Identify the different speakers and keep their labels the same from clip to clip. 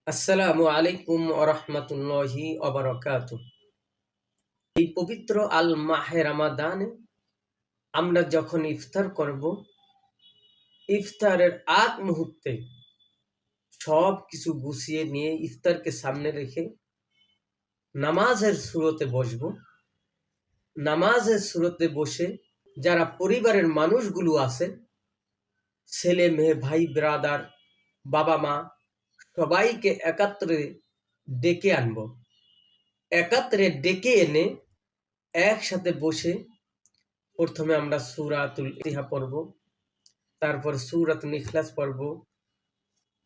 Speaker 1: আসসালামু আলাইকুম ওয়া বারাকাতুহু। এই পবিত্র আল মাহে রামাদানে আমরা যখন ইফতার করব, ইফতারের আগ মুহূর্তে সব কিছু গুছিয়ে নিয়ে ইফতারকে সামনে রেখে নামাজের সুরতে বসব। নামাজের সুরতে বসে যারা পরিবারের মানুষগুলো আছে, ছেলে মেয়ে ভাই ব্রাদার, বাবা মা, সবাইকে একাত্রে ডেকে আনব। একাত্রে ডেকে এনে একসাথে বসে প্রথমে আমরা সূরাতুল ইতিহা পড়ব, তারপর সূরাতুল ইখলাস পড়ব,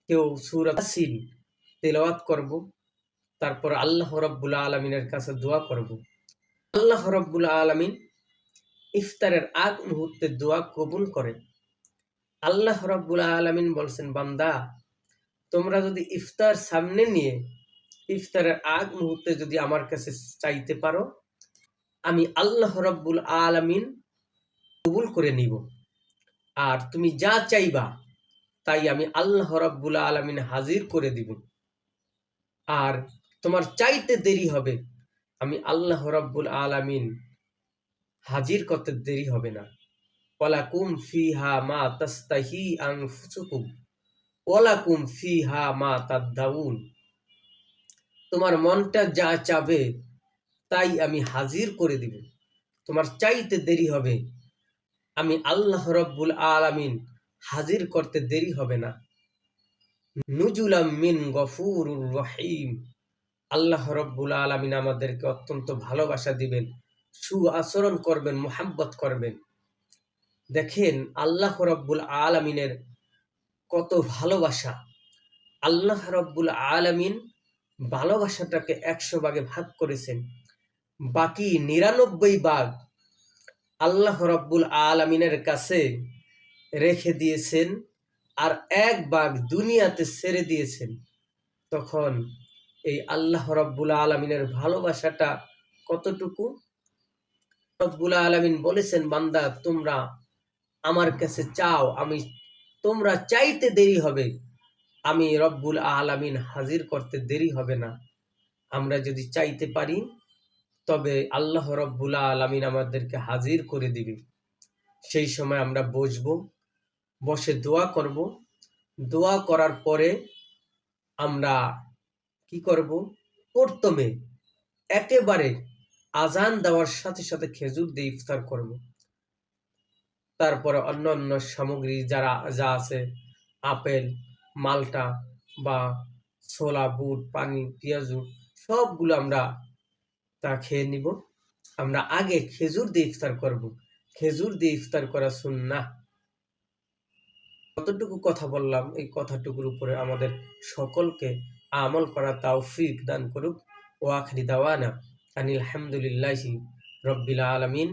Speaker 1: কেউ সূরা ইয়াসিন তেলাওয়াত করব, তারপর আল্লাহ রাব্বুল আলামিনের কাছে দোয়া করব। আল্লাহ রাব্বুল আলামিন ইফতারের আগ মুহূর্তে দোয়া কবুল করেন। আল্লাহ রাব্বুল আলামিন বলছেন, বান্দা তোমরা যদি ইফতার সামনে নিয়ে ইফতারের আগ মুহূর্তে যদি আমার কাছে চাইতে পারো, আমি আল্লাহ রাব্বুল আলামিন কবুল করে নিব। আর তুমি যা চাইবা তাই আমি আল্লাহ রাব্বুল আলামিন হাজির করে দিব। আর তোমার চাইতে দেরি হবে, আমি আল্লাহ রাব্বুল আলামিন হাজির করতে দেরি হবে না। ওয়ালাকুম ফিহা মা তাস্তাহি আনফুসুকুম ওয়ালাকুম ফিহা মা তাদদাউন। তোমার মনটা যা চাবে তাই আমি হাজির করে দিব। তোমার চাইতে দেরি হবে, আমি আল্লাহ রাব্বুল আলামিন হাজির করতে দেরি হবে না। নুজুলাম মিন গফুরুর রহিম। আল্লাহ রাব্বুল আলামিন আমাদেরকে অত্যন্ত ভালোবাসা দিবেন, সুআচরণ করবেন, মুহাব্বত করবেন। দেখেন আল্লাহ রাব্বুল আলামিনের কত ভালোবাসা। আল্লাহ রাব্বুল আলামিন ভালোবাসাটাকে 100 ভাগে ভাগ করেছেন, বাকি 99 ভাগ আল্লাহ রাব্বুল আলামিনের কাছে রেখে দিয়েছেন, আর 1 ভাগ দুনিয়াতে ছেড়ে দিয়েছেন। তখন এই আল্লাহ রাব্বুল আলামিনের ভালোবাসাটা কতটুকু? রব্বুল আলামিন বলেছেন, বান্দা তোমরা আমার কাছে চাও, তোমরা চাইতে দেরি হবে, আমি রব্বুল আলামিন হাজির করতে দেরি হবে না। আমরা যদি চাইতে পারি তবে আল্লাহ রব্বুল আলামিন আমাদেরকে হাজির করে দিবে। সেই সময় আমরা বসবো, বসে দোয়া করব। দোয়া করার পরে আমরা কি করব? প্রথমে একেবারে আজান দেওয়ার সাথে সাথে খেজুর দিয়ে ইফতার করব। তারপরে অন্যান্য সামগ্রী যা আছে, আপেল, মালটা বা ছোলা, বুট, পানি, পেঁয়াজু, সবগুলো আমরা তা খেয়ে নিব। আমরা আগে খেজুর দিয়ে ইফতার করব। খেজুর দিয়ে ইফতার করা সুন্নাহ। কতটুকু কথা বললাম, এই কথাটুকুর উপরে আমাদের সকলকে আমল করা তৌফিক দান করুক। ওয়া আখিরি দাওয়ানা আনিল হামদুলিল্লাহি রাব্বিল আলামিন।